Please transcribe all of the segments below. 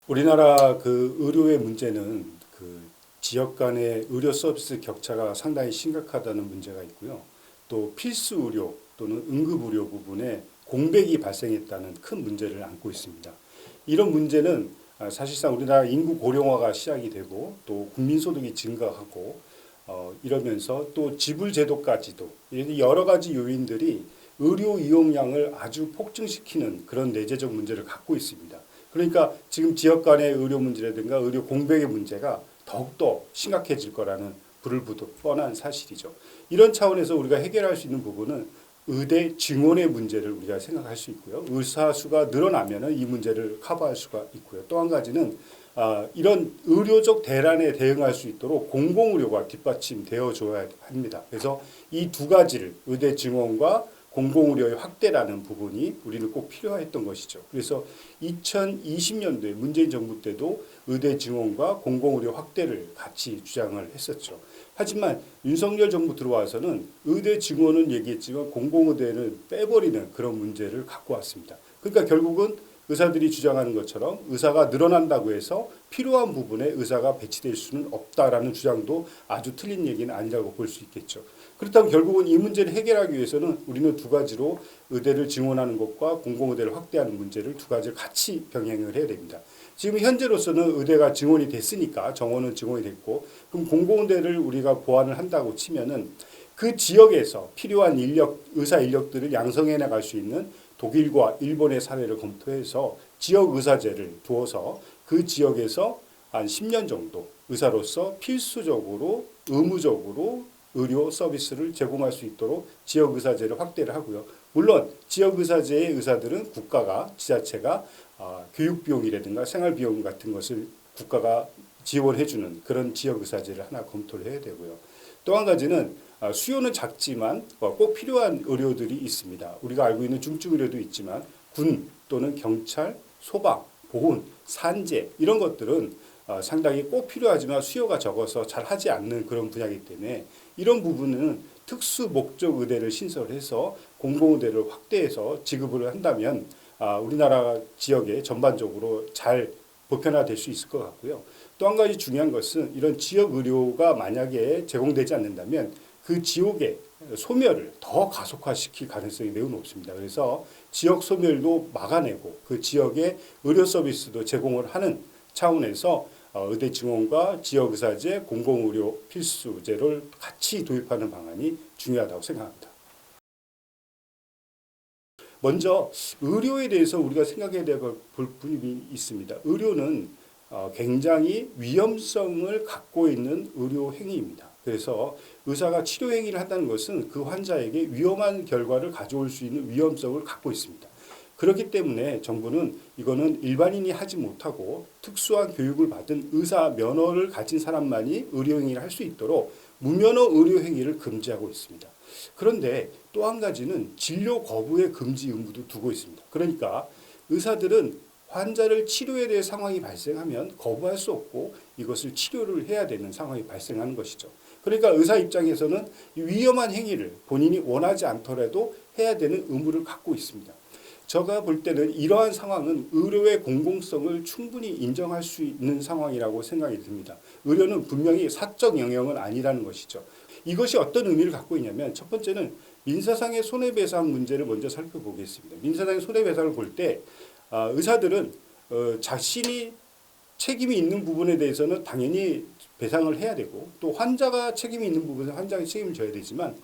우리나라 그 의료의 문제는 그 지역 간의 의료 서비스 격차가 상당히 심각하다는 문제가 있고요. 또 필수 의료 또는 응급 의료 부분에 공백이 발생했다는 큰 문제를 안고 있습니다. 이런 문제는 사실상 우리나라 인구 고령화가 시작이 되고 또 국민소득이 증가하고 이러면서 또 지불제도까지도 여러 가지 요인들이 의료 이용량을 아주 폭증시키는 그런 내재적 문제를 갖고 있습니다. 그러니까 지금 지역 간의 의료 문제라든가 의료 공백의 문제가 더욱더 심각해질 거라는 불을보듯 뻔한 사실이죠. 이런 차원에서 우리가 해결할 수 있는 부분은 의대 증원의 문제를 우리가 생각할 수 있고요. 의사 수가 늘어나면 이 문제를 커버할 수가 있고요. 또 한 가지는 이런 의료적 대란에 대응할 수 있도록 공공의료가 뒷받침되어 줘야 합니다. 그래서 이 두 가지를 의대 증원과 공공의료의 확대라는 부분이 우리는 꼭 필요했던 것이죠. 그래서 2020년도에 문재인 정부 때도 의대 증원과 공공의료 확대를 같이 주장을 했었죠. 하지만 윤석열 정부 들어와서는 의대 증원은 얘기했지만 공공의대는 빼버리는 그런 문제를 갖고 왔습니다. 그러니까 결국은 의사들이 주장하는 것처럼 의사가 늘어난다고 해서 필요한 부분에 의사가 배치될 수는 없다라는 주장도 아주 틀린 얘기는 아니라고 볼 수 있겠죠. 그렇다면 결국은 이 문제를 해결하기 위해서는 우리는 두 가지로 의대를 증원하는 것과 공공의대를 확대하는 문제를 두 가지를 같이 병행을 해야 됩니다. 지금 현재로서는 의대가 증원이 됐으니까 정원은 증원이 됐고 그럼 공공의대를 우리가 보완을 한다고 치면은 그 지역에서 필요한 인력, 의사 인력들을 양성해 나갈 수 있는 독일과 일본의 사례를 검토해서 지역 의사제를 두어서 그 지역에서 한 10년 정도 의사로서 필수적으로 의무적으로 의료 서비스를 제공할 수 있도록 지역 의사제를 확대를 하고요. 물론 지역 의사제의 의사들은 국가가 지자체가 교육 비용이라든가 생활 비용 같은 것을 국가가 지원해주는 그런 지역 의사제를 하나 검토를 해야 되고요. 또 한 가지는 수요는 작지만 꼭 필요한 의료들이 있습니다. 우리가 알고 있는 중증 의료도 있지만 군 또는 경찰, 소방, 보훈, 산재 이런 것들은 상당히 꼭 필요하지만 수요가 적어서 잘 하지 않는 그런 분야이기 때문에 이런 부분은 특수 목적 의대를 신설해서 공공의대를 확대해서 지급을 한다면 우리나라 지역에 전반적으로 잘 보편화될 수 있을 것 같고요. 또 한 가지 중요한 것은 이런 지역 의료가 만약에 제공되지 않는다면 그 지역의 소멸을 더 가속화시킬 가능성이 매우 높습니다. 그래서 지역 소멸도 막아내고 그 지역의 의료 서비스도 제공을 하는 차원에서 의대 증원과 지역 의사제, 공공의료 필수제를 같이 도입하는 방안이 중요하다고 생각합니다. 먼저 의료에 대해서 우리가 생각해야 될 부분이 있습니다. 의료는 굉장히 위험성을 갖고 있는 의료 행위입니다. 그래서 의사가 치료 행위를 한다는 것은 그 환자에게 위험한 결과를 가져올 수 있는 위험성을 갖고 있습니다. 그렇기 때문에 정부는 이거는 일반인이 하지 못하고 특수한 교육을 받은 의사 면허를 가진 사람만이 의료 행위를 할 수 있도록 무면허 의료 행위를 금지하고 있습니다. 그런데 또 한 가지는 진료 거부의 금지 의무도 두고 있습니다. 그러니까 의사들은 환자를 치료해야 될 상황이 발생하면 거부할 수 없고 이것을 치료를 해야 되는 상황이 발생하는 것이죠. 그러니까 의사 입장에서는 위험한 행위를 본인이 원하지 않더라도 해야 되는 의무를 갖고 있습니다. 제가 볼 때는 이러한 상황은 의료의 공공성을 충분히 인정할 수 있는 상황이라고 생각이 듭니다. 의료는 분명히 사적 영역은 아니라는 것이죠. 이것이 어떤 의미를 갖고 있냐면 첫 번째는 민사상의 손해배상 문제를 먼저 살펴보겠습니다. 민사상의 손해배상을 볼 때 의사들은 자신이 책임이 있는 부분에 대해서는 당연히 배상을 해야 되고 또 환자가 책임이 있는 부분은 환자가 책임을 져야 되지만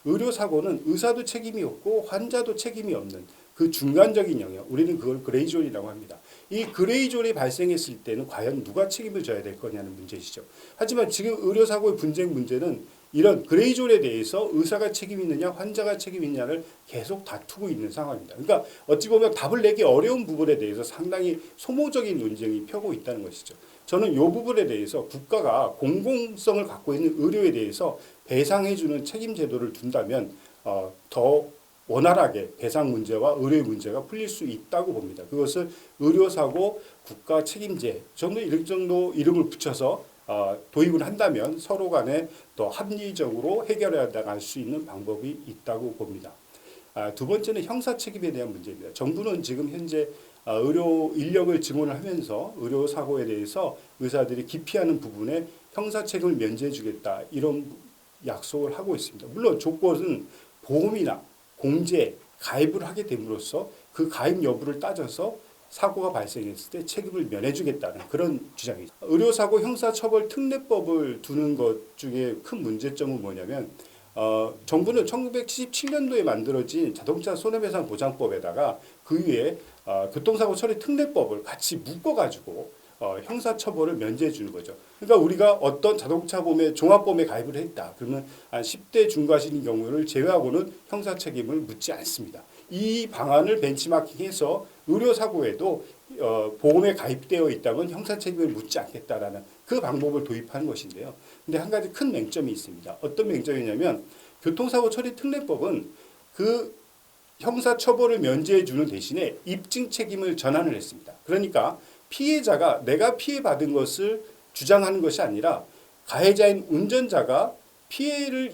의료사고는 의사도 책임이 없고 환자도 책임이 없는 그 중간적인 영역, 우리는 그걸 그레이존이라고 합니다. 이 그레이존이 발생했을 때는 과연 누가 책임을 져야 될 거냐는 문제이시죠. 하지만 지금 의료사고의 분쟁 문제는 이런 그레이존에 대해서 의사가 책임이 있느냐 환자가 책임이 있느냐를 계속 다투고 있는 상황입니다. 그러니까 어찌 보면 답을 내기 어려운 부분에 대해서 상당히 소모적인 논쟁이 펴고 있다는 것이죠. 저는 이 부분에 대해서 국가가 공공성을 갖고 있는 의료에 대해서 배상해주는 책임 제도를 둔다면 더 원활하게 배상 문제와 의료의 문제가 풀릴 수 있다고 봅니다. 그것을 의료사고 국가 책임제 정도 이런 정도 이름을 붙여서 도입을 한다면 서로 간에 더 합리적으로 해결해 나갈 수 있는 방법이 있다고 봅니다. 두 번째는 형사 책임에 대한 문제입니다. 정부는 지금 현재 의료 인력을 증원을 하면서 의료 사고에 대해서 의사들이 기피하는 부분에 형사 책임을 면제해 주겠다 이런 약속을 하고 있습니다. 물론 조건은 보험이나 공제, 가입을 하게 됨으로써 그 가입 여부를 따져서 사고가 발생했을 때 책임을 면해주겠다는 그런 주장이죠. 의료사고 형사처벌특례법을 두는 것 중에 큰 문제점은 뭐냐면 정부는 1977년도에 만들어진 자동차 손해배상 보장법에다가 그 위에 교통사고 처리 특례법을 같이 묶어가지고 형사처벌을 면제해 주는 거죠. 그러니까 우리가 어떤 자동차 보험에 종합보험에 가입을 했다. 그러면 한 10대 중과실인 경우를 제외하고는 형사 책임을 묻지 않습니다. 이 방안을 벤치마킹해서 의료사고에도 보험에 가입되어 있다면 형사 책임을 묻지 않겠다라는 그 방법을 도입한 것인데요. 근데 한 가지 큰 맹점이 있습니다. 어떤 맹점이냐면 교통사고 처리 특례법은 그 형사 처벌을 면제해 주는 대신에 입증 책임을 전환을 했습니다. 그러니까 피해자가 내가 피해받은 것을 주장하는 것이 아니라 가해자인 운전자가 피해를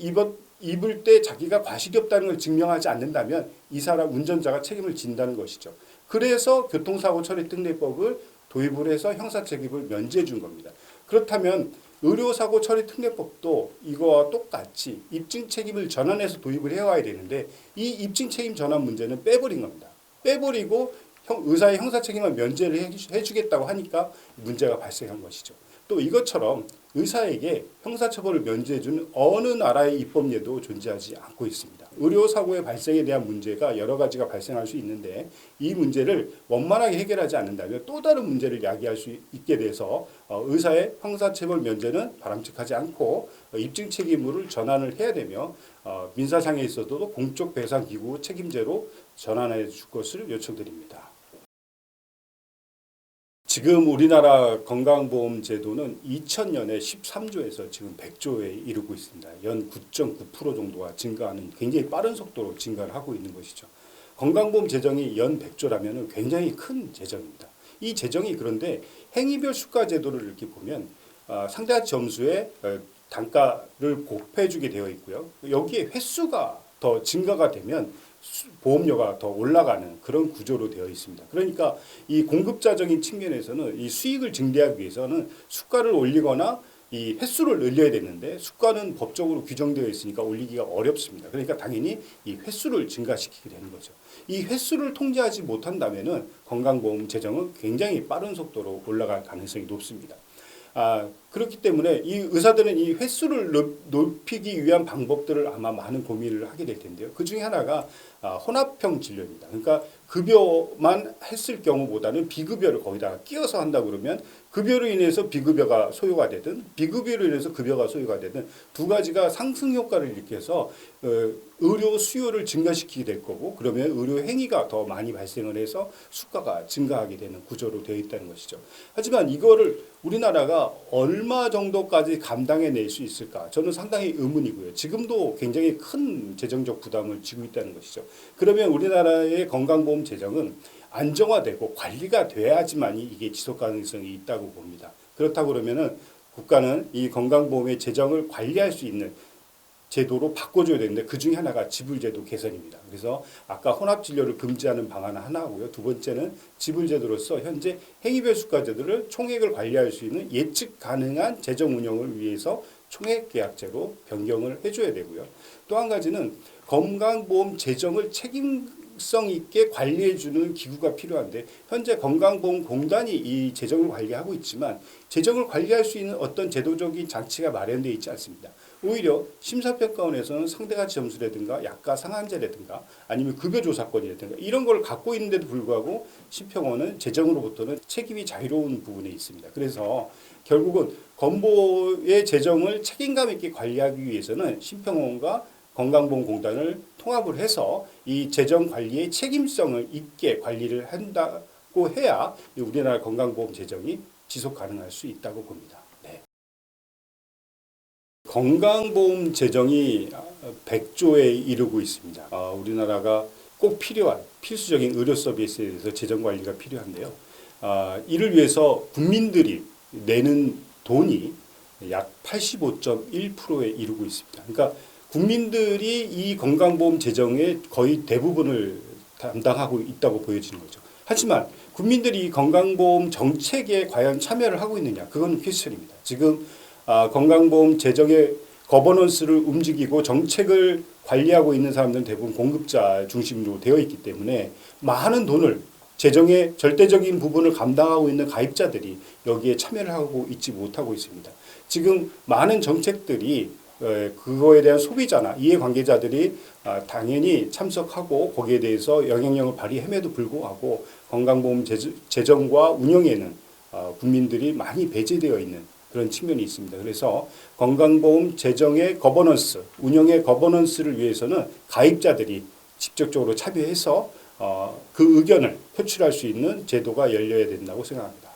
입을 때 자기가 과실이 없다는 걸 증명하지 않는다면 이 사람 운전자가 책임을 진다는 것이죠. 그래서 교통사고 처리 특례법을 도입을 해서 형사 책임을 면제해 준 겁니다. 그렇다면 의료사고 처리 특례법도 이거와 똑같이 입증 책임을 전환해서 도입을 해와야 되는데 이 입증 책임 전환 문제는 빼버린 겁니다. 빼버리고 의사의 형사 책임을 면제를 해주겠다고 하니까 문제가 발생한 것이죠. 또 이것처럼 의사에게 형사처벌을 면제해주는 어느 나라의 입법례도 존재하지 않고 있습니다. 의료사고의 발생에 대한 문제가 여러 가지가 발생할 수 있는데 이 문제를 원만하게 해결하지 않는다면 또 다른 문제를 야기할 수 있게 돼서 의사의 형사처벌 면제는 바람직하지 않고 입증 책임을 전환을 해야 되며 민사상에 있어도 공적배상기구 책임제로 전환해 줄 것을 요청드립니다. 지금 우리나라 건강보험 제도는 2000년에 13조에서 지금 100조에 이르고 있습니다. 연 9.9% 정도가 증가하는 굉장히 빠른 속도로 증가를 하고 있는 것이죠. 건강보험 재정이 연 100조라면 굉장히 큰 재정입니다. 이 재정이 그런데 행위별 수가 제도를 이렇게 보면 상대한 점수에 단가를 곱해주게 되어 있고요. 여기에 횟수가 더 증가가 되면 보험료가 더 올라가는 그런 구조로 되어 있습니다. 그러니까 이 공급자적인 측면에서는 이 수익을 증대하기 위해서는 수가를 올리거나 이 횟수를 늘려야 되는데 수가는 법적으로 규정되어 있으니까 올리기가 어렵습니다. 그러니까 당연히 이 횟수를 증가시키게 되는 거죠. 이 횟수를 통제하지 못한다면은 건강보험 재정은 굉장히 빠른 속도로 올라갈 가능성이 높습니다. 그렇기 때문에 이 의사들은 이 횟수를 높이기 위한 방법들을 아마 많은 고민을 하게 될 텐데요. 그 중에 하나가 혼합형 진료입니다. 그러니까 급여만 했을 경우보다는 비급여를 거기다가 끼워서 한다 그러면 급여로 인해서 비급여가 소요가 되든 비급여로 인해서 급여가 소요가 되든 두 가지가 상승 효과를 일으켜서 의료 수요를 증가시키게 될 거고 그러면 의료 행위가 더 많이 발생을 해서 수가가 증가하게 되는 구조로 되어 있다는 것이죠. 하지만 이거를 우리나라가 얼마 정도까지 감당해낼 수 있을까? 저는 상당히 의문이고요. 지금도 굉장히 큰 재정적 부담을 지고 있다는 것이죠. 그러면 우리나라의 건강보험 재정은 안정화되고 관리가 돼야지만이 이게 지속 가능성이 있다고 봅니다. 그렇다고 그러면은 국가는 이 건강보험의 재정을 관리할 수 있는 제도로 바꿔줘야 되는데 그 중에 하나가 지불제도 개선입니다. 그래서 아까 혼합진료를 금지하는 방안 하나고요. 두 번째는 지불제도로서 현재 행위별 수가제도를 총액을 관리할 수 있는 예측 가능한 재정 운영을 위해서 총액계약제로 변경을 해줘야 되고요. 또 한 가지는 건강보험 재정을 책임성 있게 관리해주는 기구가 필요한데 현재 건강보험공단이 이 재정을 관리하고 있지만 재정을 관리할 수 있는 어떤 제도적인 장치가 마련되어 있지 않습니다. 오히려 심사평가원에서는 상대가치 점수라든가 약가 상한제라든가 아니면 급여조사권이라든가 이런 걸 갖고 있는데도 불구하고 심평원은 재정으로부터는 책임이 자유로운 부분에 있습니다. 그래서 결국은 건보의 재정을 책임감 있게 관리하기 위해서는 심평원과 건강보험공단을 통합을 해서 이 재정 관리의 책임성을 있게 관리를 한다고 해야 우리나라 건강보험 재정이 지속 가능할 수 있다고 봅니다. 네. 건강보험 재정이 100조에 이르고 있습니다. 우리나라가 꼭 필요한 필수적인 의료 서비스에 대해서 재정 관리가 필요한데요. 이를 위해서 국민들이 내는 돈이 약 85.1%에 이르고 있습니다. 그러니까 국민들이 이 건강보험 재정의 거의 대부분을 담당하고 있다고 보여지는 거죠. 하지만 국민들이 이 건강보험 정책에 과연 참여를 하고 있느냐? 그건 퀘스천입니다. 지금 건강보험 재정의 거버넌스를 움직이고 정책을 관리하고 있는 사람들은 대부분 공급자 중심으로 되어 있기 때문에 많은 돈을 재정의 절대적인 부분을 감당하고 있는 가입자들이 여기에 참여를 하고 있지 못하고 있습니다. 지금 많은 정책들이 그거에 대한 소비자나 이해관계자들이 당연히 참석하고 거기에 대해서 영향력을 발휘함에도 불구하고 건강보험 재정과 운영에는 국민들이 많이 배제되어 있는 그런 측면이 있습니다. 그래서 건강보험 재정의 거버넌스, 운영의 거버넌스를 위해서는 가입자들이 직접적으로 참여해서 그 의견을 표출할 수 있는 제도가 열려야 된다고 생각합니다.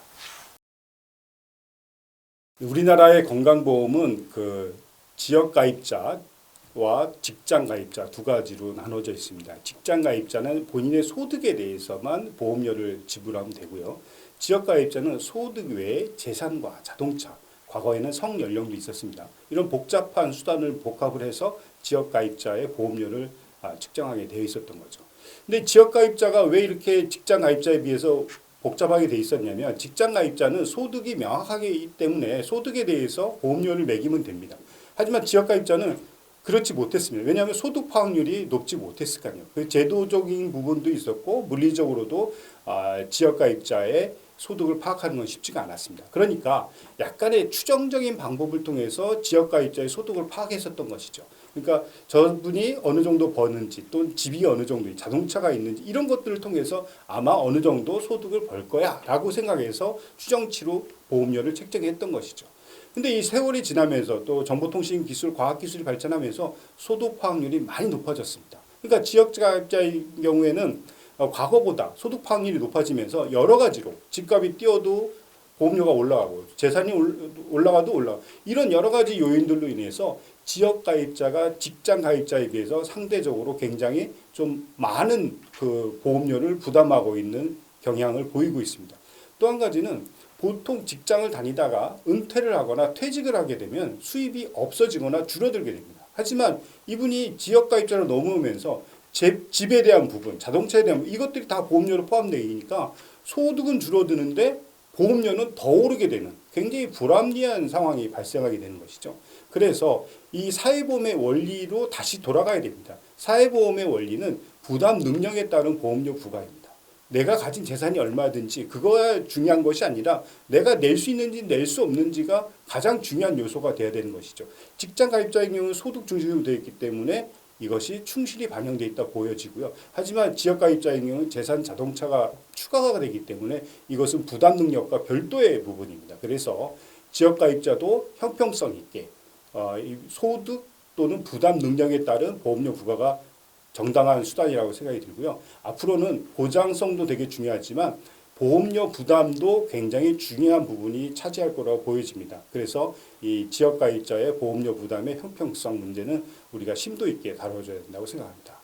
우리나라의 건강보험은 그 지역 가입자와 직장 가입자 두 가지로 나눠져 있습니다. 직장 가입자는 본인의 소득에 대해서만 보험료를 지불하면 되고요. 지역 가입자는 소득 외에 재산과 자동차, 과거에는 성연령도 있었습니다. 이런 복잡한 수단을 복합을 해서 지역 가입자의 보험료를 측정하게 되어 있었던 거죠. 근데 지역 가입자가 왜 이렇게 직장 가입자에 비해서 복잡하게 돼 있었냐면 직장 가입자는 소득이 명확하기 때문에 소득에 대해서 보험료를 매기면 됩니다. 하지만 지역 가입자는 그렇지 못했습니다. 왜냐하면 소득 파악률이 높지 못했으니까요. 그 제도적인 부분도 있었고 물리적으로도 지역 가입자의 소득을 파악하는 건 쉽지가 않았습니다. 그러니까 약간의 추정적인 방법을 통해서 지역 가입자의 소득을 파악했었던 것이죠. 그러니까 저분이 어느 정도 버는지 또는 집이 어느 정도 자동차가 있는지 이런 것들을 통해서 아마 어느 정도 소득을 벌 거야 라고 생각해서 추정치로 보험료를 책정했던 것이죠. 근데 이 세월이 지나면서 또 정보통신 기술, 과학기술이 발전하면서 소득 파악률이 많이 높아졌습니다. 그러니까 지역가입자의 경우에는 과거보다 소득 파악률이 높아지면서 여러 가지로 집값이 뛰어도 보험료가 올라가고 재산이 올라가도 올라가고 이런 여러 가지 요인들로 인해서 지역 가입자가 직장 가입자에 비해서 상대적으로 굉장히 좀 많은 그 보험료를 부담하고 있는 경향을 보이고 있습니다. 또 한 가지는 보통 직장을 다니다가 은퇴를 하거나 퇴직을 하게 되면 수입이 없어지거나 줄어들게 됩니다. 하지만 이분이 지역 가입자로 넘어오면서 집에 대한 부분, 자동차에 대한 부분, 이것들이 다 보험료로 포함되어 있으니까 소득은 줄어드는데 보험료는 더 오르게 되는 굉장히 불합리한 상황이 발생하게 되는 것이죠. 그래서 이 사회보험의 원리로 다시 돌아가야 됩니다. 사회보험의 원리는 부담 능력에 따른 보험료 부과입니다. 내가 가진 재산이 얼마든지 그거가 중요한 것이 아니라 내가 낼 수 있는지 낼 수 없는지가 가장 중요한 요소가 되어야 되는 것이죠. 직장 가입자의 경우는 소득 중심으로 되어 있기 때문에 이것이 충실히 반영되어 있다 보여지고요. 하지만 지역 가입자의 경우는 재산, 자동차가 추가가 되기 때문에 이것은 부담 능력과 별도의 부분입니다. 그래서 지역 가입자도 형평성 있게 소득 또는 부담 능력에 따른 보험료 부과가 정당한 수단이라고 생각이 들고요. 앞으로는 보장성도 되게 중요하지만 보험료 부담도 굉장히 중요한 부분이 차지할 거라고 보여집니다. 그래서 이 지역 가입자의 보험료 부담의 형평성 문제는 우리가 심도 있게 다뤄줘야 된다고 생각합니다.